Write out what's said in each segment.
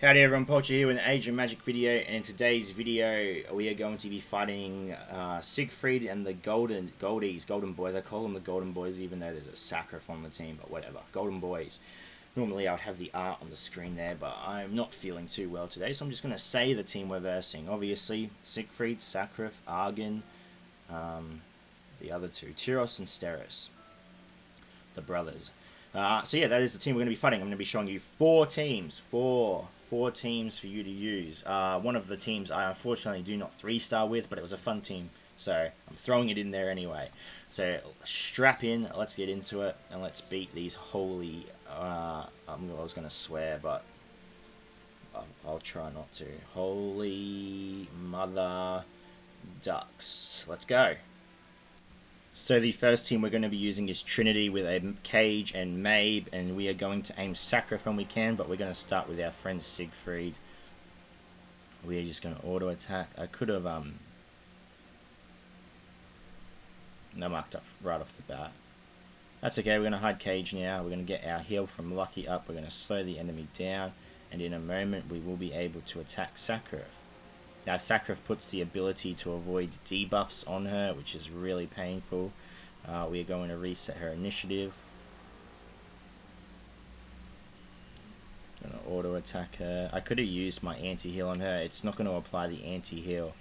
Howdy everyone, Poacher here with an Age of Magic video, and in today's video we are going to be fighting Siegfried and the golden boys. I call them the golden boys even though there's a Sacrif on the team, but whatever, golden boys. Normally I would have the art on the screen there, but I'm not feeling too well today, so I'm just going to say the team we're versing. Obviously, Siegfried, Sacrif, Argen, the other two, Tiros and Sterus, the brothers. So yeah, that is the team we're going to be fighting. I'm going to be showing you four teams for you to use. One of the teams I unfortunately do not 3-star with, but it was a fun team, so I'm throwing it in there anyway. So strap in, let's get into it, and let's beat these holy... I was going to swear, but I'll try not to. Holy mother ducks. Let's go. So the first team we're going to be using is Trinity with a Cage and Mabe, and we are going to aim Sacrif when we can, but we're going to start with our friend Siegfried. We are just going to auto attack. I could have no, marked up right off the bat. That's okay, we're going to hide Cage now. We're going to get our heal from Lucky up. We're going to slow the enemy down, and in a moment we will be able to attack Sacrif. Now Sacrif puts the ability to avoid debuffs on her, which is really painful. We are going to reset her initiative. Going to auto attack her. I could have used my anti-heal on her. It's not going to apply the anti-heal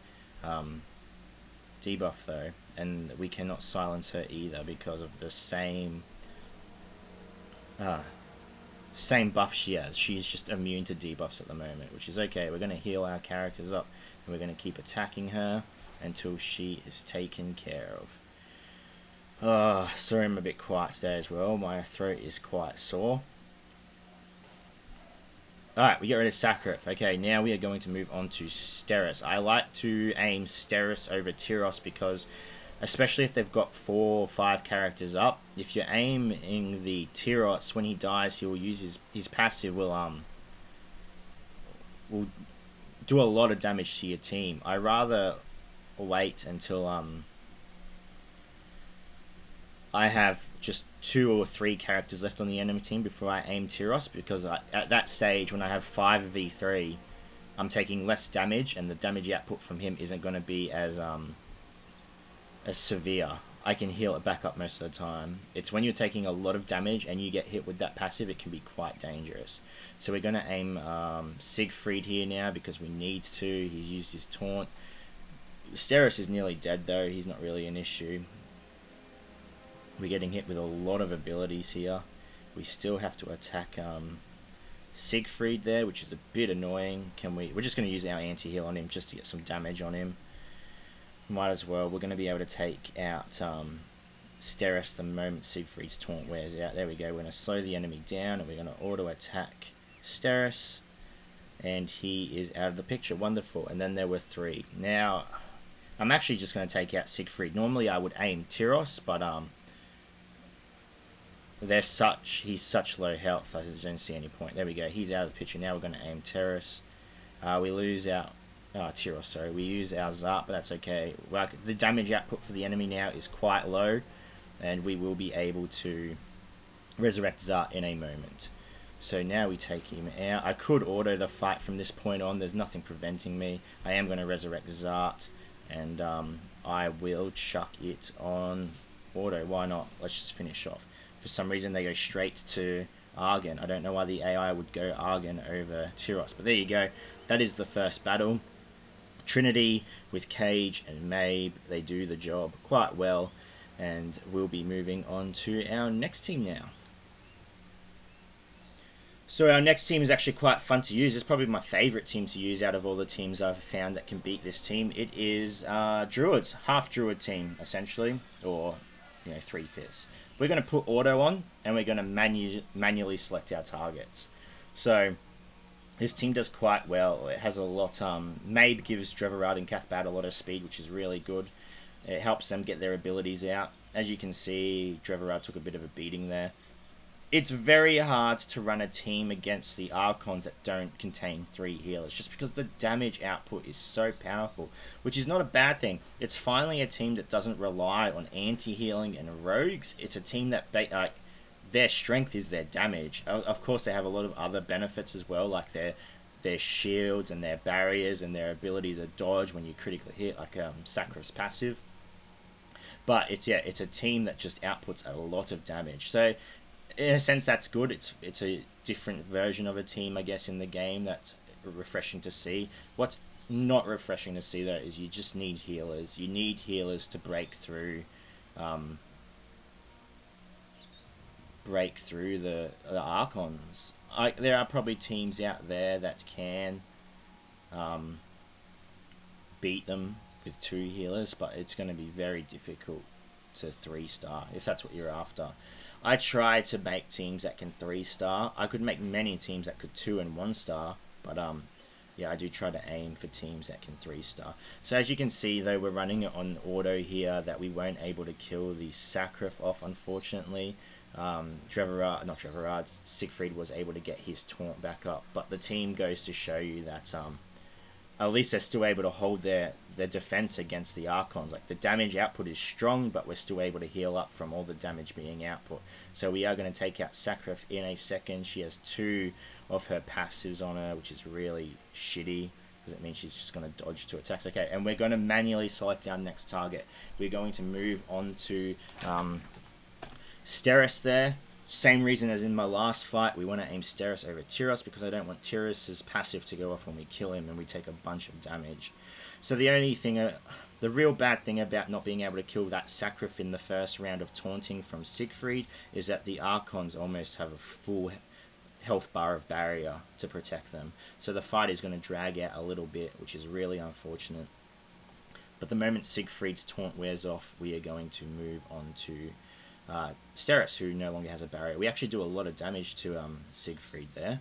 debuff though, and we cannot silence her either because of the same buff she has. She's just immune to debuffs at the moment, which is okay. We're going to heal our characters up, and we're going to keep attacking her until she is taken care of. Sorry I'm a bit quiet today as well. My throat is quite sore. Alright, we get rid of Sacrif. Okay, now we are going to move on to Sterus. I like to aim Sterus over Tiros because, especially if they've got 4 or 5 characters up, if you're aiming the Tiros, when he dies, he will use his passive will do a lot of damage to your team. I rather wait until I have just 2 or 3 characters left on the enemy team before I aim Tiros, because at that stage, when I have 5v3, I'm taking less damage, and the damage output from him isn't going to be as severe. I can heal it back up most of the time. It's when you're taking a lot of damage and you get hit with that passive, it can be quite dangerous. So we're going to aim Siegfried here now because we need to. He's used his taunt. Sterus is nearly dead though. He's not really an issue. We're getting hit with a lot of abilities here. We still have to attack Siegfried there, which is a bit annoying. We're just going to use our anti-heal on him just to get some damage on him. Might as well. We're going to be able to take out Sterus the moment Siegfried's taunt wears out. There we go. We're going to slow the enemy down, and we're going to auto attack Sterus, and he is out of the picture. Wonderful. And then there were 3. Now I'm actually just going to take out Siegfried. Normally I would aim Tiros, but he's such low health, I don't see any point. There we go. He's out of the picture. Now we're going to aim Tiros. We lose our Tiros, sorry. We use our Zart, but that's okay. Well, the damage output for the enemy now is quite low, and we will be able to resurrect Zart in a moment. So now we take him out. I could auto the fight from this point on. There's nothing preventing me. I am going to resurrect Zart, and I will chuck it on auto. Why not? Let's just finish off. For some reason they go straight to Argen. I don't know why the AI would go Argen over Tiros, but there you go. That is the first battle. Trinity with Cage and Mabe, they do the job quite well, and we'll be moving on to our next team now. So our next team is actually quite fun to use. It's probably my favourite team to use out of all the teams I've found that can beat this team. It is Druids, half Druid team essentially, or 3/5. We're going to put auto on, and we're going to manually select our targets. So this team does quite well. It has a lot. Mabe gives Drevarad and Cathbad a lot of speed, which is really good. It helps them get their abilities out. As you can see, Drevarad took a bit of a beating there. It's very hard to run a team against the Archons that don't contain 3 healers, just because the damage output is so powerful, which is not a bad thing. It's finally a team that doesn't rely on anti-healing and rogues. It's a team that their strength is their damage. Of course, they have a lot of other benefits as well, like their their shields and their barriers and their ability to dodge when you critically hit, like Sacrif's passive. But it's a team that just outputs a lot of damage. So in a sense, that's good. It's a different version of a team, I guess, in the game. That's refreshing to see. What's not refreshing to see though is you just need healers. You need healers to break through the Archons. There are probably teams out there that can beat them with 2 healers, but it's going to be very difficult to 3-star if that's what you're after. I try to make teams that can 3-star. I could make many teams that could 2 and 1-star, but yeah, I do try to aim for teams that can 3-star. So as you can see, though, we're running it on auto here, that we weren't able to kill the Sacrif off, unfortunately. Siegfried was able to get his taunt back up, but the team goes to show you that at least they're still able to hold their defense against the Archons. Like, the damage output is strong, but we're still able to heal up from all the damage being output. So we are going to take out Sacrif in a second. She has 2 of her passives on her, which is really shitty, because it means she's just going to dodge 2 attacks. Okay, and we're going to manually select our next target. We're going to move on to Sterus there. Same reason as in my last fight, we want to aim Sterus over Tiros, because I don't want Tiros' passive to go off when we kill him and we take a bunch of damage. So the only thing, the real bad thing about not being able to kill that Sacrif in the first round of taunting from Siegfried is that the Archons almost have a full health bar of barrier to protect them. So the fight is going to drag out a little bit, which is really unfortunate. But the moment Siegfried's taunt wears off, we are going to move on to Sterus, who no longer has a barrier. We actually do a lot of damage to Siegfried there.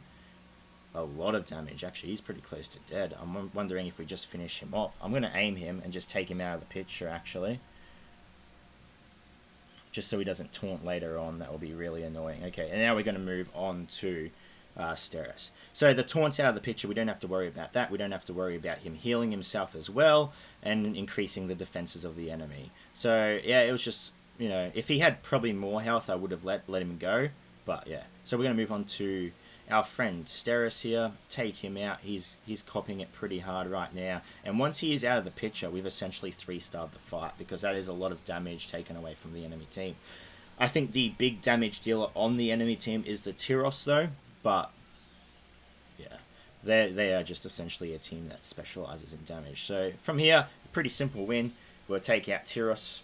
A lot of damage, actually. He's pretty close to dead. I'm wondering if we just finish him off. I'm going to aim him and just take him out of the picture, actually. Just so he doesn't taunt later on. That will be really annoying. Okay, and now we're going to move on to Sterus. So the taunt's out of the picture. We don't have to worry about that. We don't have to worry about him healing himself as well and increasing the defenses of the enemy. So, yeah, it was just, you know, if he had probably more health, I would have let him go. But, yeah. So we're going to move on to our friend Sterus here. Take him out. He's copying it pretty hard right now. And once he is out of the picture, we've essentially 3-starred the fight, because that is a lot of damage taken away from the enemy team. I think the big damage dealer on the enemy team is the Tiros, though. But, yeah, they are just essentially a team that specializes in damage. So from here, pretty simple win. We'll take out Tiros.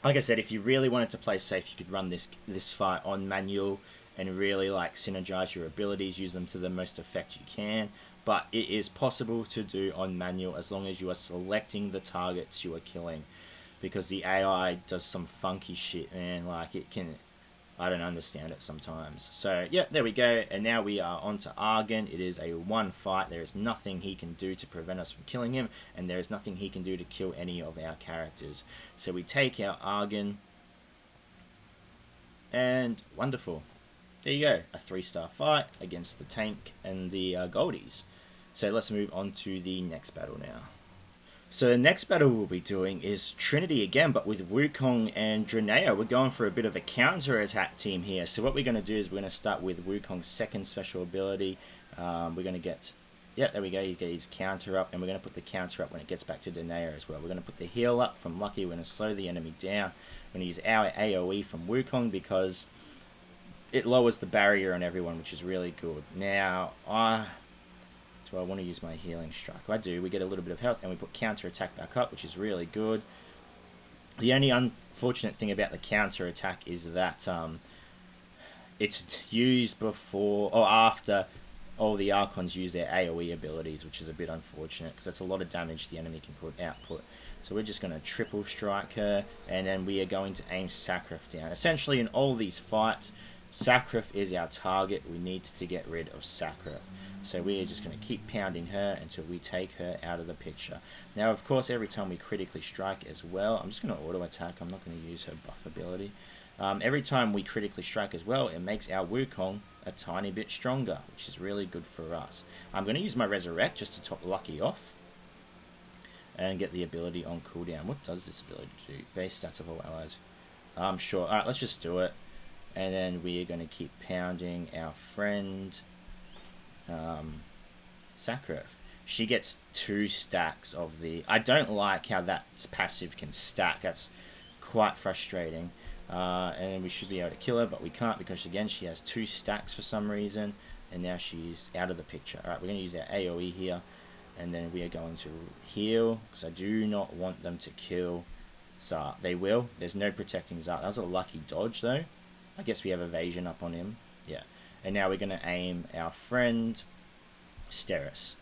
Like I said, if you really wanted to play safe, you could run this fight on manual and really like synergize your abilities, use them to the most effect you can. But it is possible to do on manual as long as you are selecting the targets you are killing, because the AI does some funky shit, man. Like, it can, I don't understand it sometimes. So, yeah, there we go. And now we are on to Argen. It is a 1 fight. There is nothing he can do to prevent us from killing him, and there is nothing he can do to kill any of our characters. So we take our Argen, and wonderful. There you go. A 3-star fight against the tank and the goldies. So let's move on to the next battle now. So the next battle we'll be doing is Trinity again, but with Wukong and Renea. We're going for a bit of a counter-attack team here. So what we're going to do is we're going to start with Wukong's second special ability. We're going to get, yeah, there we go, you get his counter up, and we're going to put the counter up when it gets back to Renea as well. We're going to put the heal up from Lucky. We're going to slow the enemy down. We're going to use our AoE from Wukong because it lowers the barrier on everyone, which is really good. Now, do I want to use my healing strike? I do. We get a little bit of health, and we put counter attack back up, which is really good. The only unfortunate thing about the counter attack is that it's used before or after all the Archons use their AoE abilities, which is a bit unfortunate because that's a lot of damage the enemy can put output. So we're just going to triple strike her, and then we are going to aim Sacrif down. Essentially, in all these fights, Sacrif is our target. We need to get rid of Sacrif. So we are just going to keep pounding her until we take her out of the picture. Now, of course, every time we critically strike as well, I'm just going to auto attack. I'm not going to use her buff ability. Every time we critically strike as well, it makes our Wukong a tiny bit stronger, which is really good for us. I'm going to use my Resurrect just to top Lucky off and get the ability on cooldown. What does this ability do? Base stats of all allies. Sure. Alright, let's just do it. And then we are going to keep pounding our friend. Sacrif. She gets 2 stacks of the... I don't like how that passive can stack. That's quite frustrating. And we should be able to kill her, but we can't because, again, she has 2 stacks for some reason. And now she's out of the picture. Alright, we're going to use our AoE here. And then we are going to heal, because I do not want them to kill Zart. They will. There's no protecting Zart. That was a lucky dodge, though. I guess we have evasion up on him. Yeah. And now we're going to aim our friend Sterus.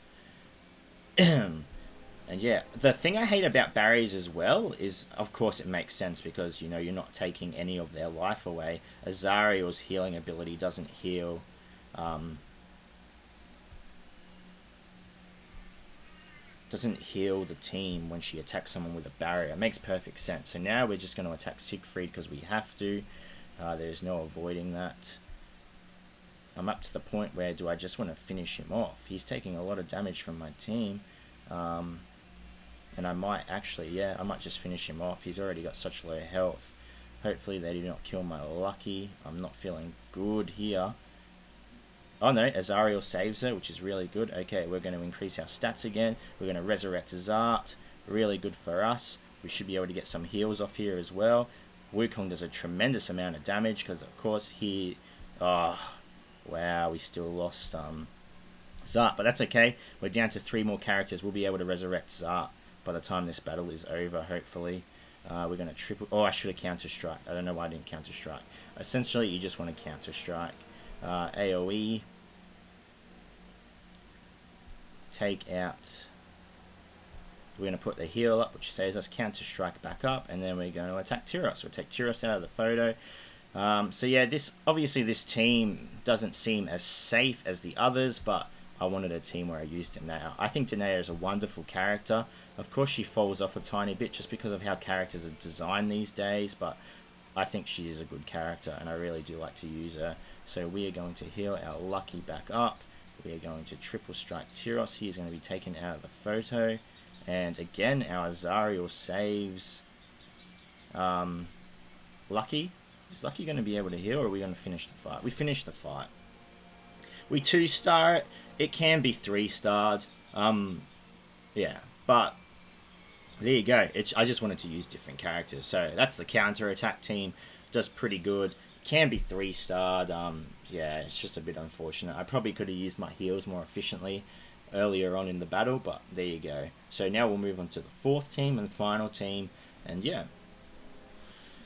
And yeah, the thing I hate about barriers as well is, of course, it makes sense because, you know, you're not taking any of their life away. Azariel's healing ability doesn't heal... doesn't heal the team when she attacks someone with a barrier. It makes perfect sense. So now we're just going to attack Siegfried because we have to. There's no avoiding that. I'm up to the point where do I just want to finish him off? He's taking a lot of damage from my team. And I might actually, yeah, I might just finish him off. He's already got such low health. Hopefully they do not kill my lucky. I'm not feeling good here. Oh no, Azariel saves her, which is really good. Okay, we're going to increase our stats again. We're going to resurrect Zart. Really good for us. We should be able to get some heals off here as well. Wukong does a tremendous amount of damage because, of course, he... Oh, wow, we still lost Zart. But that's okay. We're down to 3 more characters. We'll be able to resurrect Zart by the time this battle is over, hopefully. We're going to triple... Oh, I should have counter-strike. I don't know why I didn't counter-strike. Essentially, you just want to counter-strike. AoE. Take out... We're going to put the heal up, which saves us counter-strike back up, and then we're going to attack Tiros. We'll take Tiros out of the photo. So yeah, obviously this team doesn't seem as safe as the others, but I wanted a team where I used Renea. I think Renea is a wonderful character. Of course she falls off a tiny bit just because of how characters are designed these days, but I think she is a good character, and I really do like to use her. So we are going to heal our lucky back up. We are going to triple strike Tiros. He is going to be taken out of the photo. And again, our Azariel saves Lucky. Is Lucky going to be able to heal, or are we going to finish the fight? We finish the fight. We 2-star it. It can be 3-starred. Yeah, but there you go. I just wanted to use different characters. So that's the counter-attack team. Does pretty good. It can be 3-starred. Yeah, it's just a bit unfortunate. I probably could have used my heals more efficiently earlier on in the battle, but there you go. So now we'll move on to the 4th team and the final team, and yeah.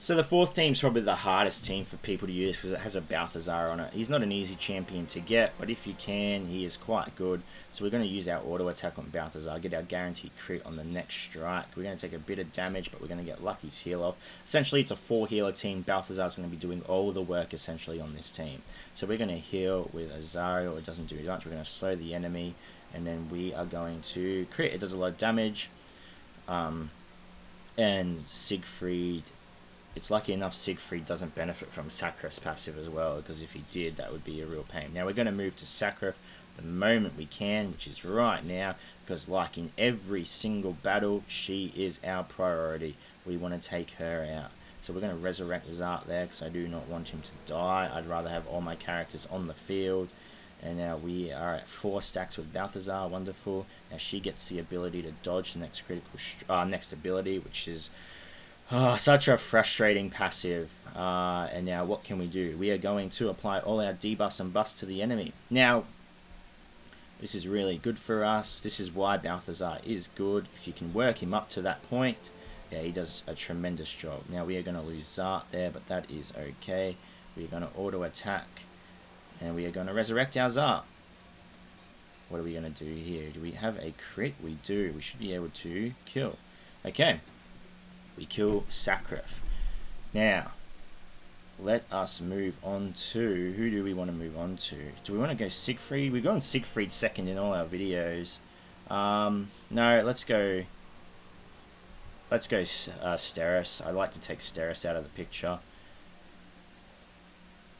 So the 4th team's probably the hardest team for people to use because it has a Balthasar on it. He's not an easy champion to get, but if you can, he is quite good. So we're going to use our auto attack on Balthasar, get our guaranteed crit on the next strike. We're going to take a bit of damage, but we're going to get Lucky's heal off. Essentially, it's a 4-healer team. Balthasar's going to be doing all the work, essentially, on this team. So we're going to heal with Azariel. It doesn't do much. We're going to slow the enemy, and then we are going to crit. It does a lot of damage. And Siegfried... It's lucky enough Siegfried doesn't benefit from Sacrif's passive as well, because if he did, that would be a real pain. Now we're going to move to Sacrif the moment we can, which is right now, because like in every single battle, she is our priority. We want to take her out. So we're going to resurrect Zart there, because I do not want him to die. I'd rather have all my characters on the field. And now we are at 4 stacks with Balthasar. Wonderful. Now she gets the ability to dodge the next next ability, which is... Oh, such a frustrating passive. And now what can we do? We are going to apply all our debuffs and buffs to the enemy. Now, this is really good for us. This is why Balthasar is good. If you can work him up to that point, yeah, he does a tremendous job. Now we are going to lose Zart there, but that is okay. We are going to auto attack. And we are going to resurrect our Zart. What are we going to do here? Do we have a crit? We do. We should be able to kill. Okay. We kill Sacrif. Now, let us move on to... Who do we want to move on to? Do we want to go Siegfried? We've gone Siegfried second in all our videos. No, let's go... Let's go Sterus. I'd like to take Sterus out of the picture.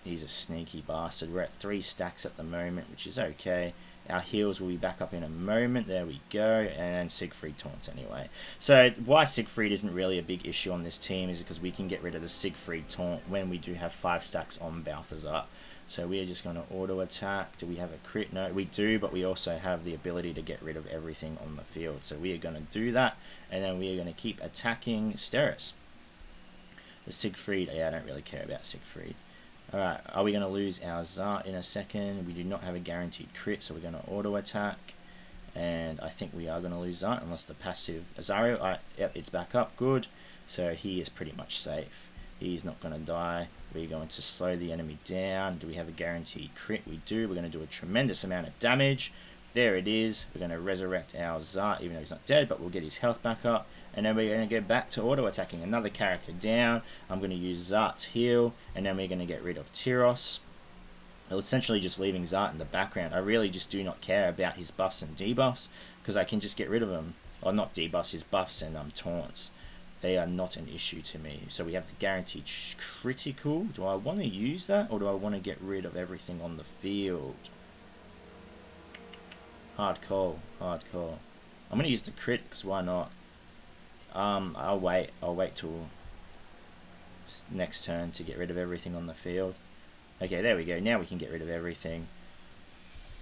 He's a sneaky bastard. We're at 3 stacks at the moment, which is okay. Our heals will be back up in a moment. There we go. And Siegfried taunts anyway. So why Siegfried isn't really a big issue on this team is because we can get rid of the Siegfried taunt when we do have 5 stacks on Balthasar. So we are just going to auto attack. Do we have a crit? No, we do, but we also have the ability to get rid of everything on the field. So we are going to do that, and then we are going to keep attacking Sterus. The Siegfried, yeah, I don't really care about Siegfried. Alright, are we going to lose our Zart in a second? We do not have a guaranteed crit, so we're going to auto attack. And I think we are going to lose Zart unless the passive Azario, yep, it's back up, good. So he is pretty much safe. He's not going to die. We're going to slow the enemy down. Do we have a guaranteed crit? We do. We're going to do a tremendous amount of damage. There it is. We're going to resurrect our Zart, even though he's not dead, but we'll get his health back up. And then we're going to go back to auto-attacking. Another character down. I'm going to use Zart's heal, and then we're going to get rid of Tiros. Essentially just leaving Zart in the background. I really just do not care about his buffs and debuffs, because I can just get rid of them. Or not debuffs, his buffs and taunts. They are not an issue to me. So we have the guaranteed critical. Do I want to use that, or do I want to get rid of everything on the field? Hard call, hard call. I'm going to use the crit, because why not? I'll wait till next turn to get rid of everything on the field. Okay, there we go. Now we can get rid of everything.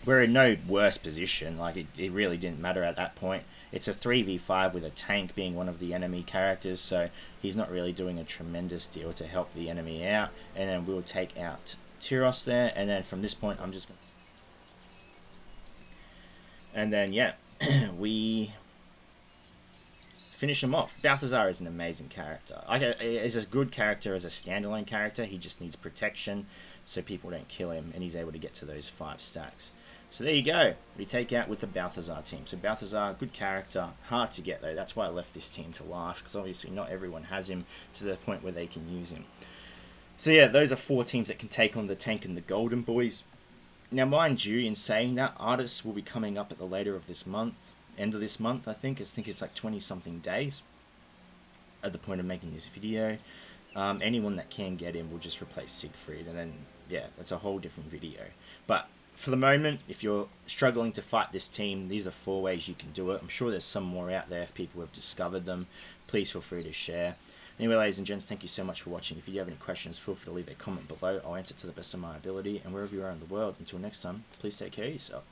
We're in no worse position. Like, it really didn't matter at that point. It's a 3v5 with a tank being one of the enemy characters, so he's not really doing a tremendous deal to help the enemy out. And then we'll take out Tiros there, and then from this point I'm just going to... And then, yeah, we finish him off. Balthasar is an amazing character. He's a good character as a standalone character. He just needs protection so people don't kill him, and he's able to get to those 5 stacks. So there you go. We take out with the Balthasar team. So Balthasar, good character. Hard to get though. That's why I left this team to last, because obviously not everyone has him to the point where they can use him. So yeah, those are 4 teams that can take on the tank and the golden boys. Now mind you, in saying that, artists will be coming up at the later of this month. End of this month, I think. It's like 20 something days at the point of making this video. Anyone that can get him will just replace Siegfried, and then yeah, that's a whole different video. But for the moment, if you're struggling to fight this team, these are 4 ways you can do it. I'm sure there's some more out there if people have discovered them. Please feel free to share. Anyway, ladies and gents, thank you so much for watching. If you have any questions, feel free to leave a comment below. I'll answer to the best of my ability. And wherever you are in the world, until next time, please take care of yourself.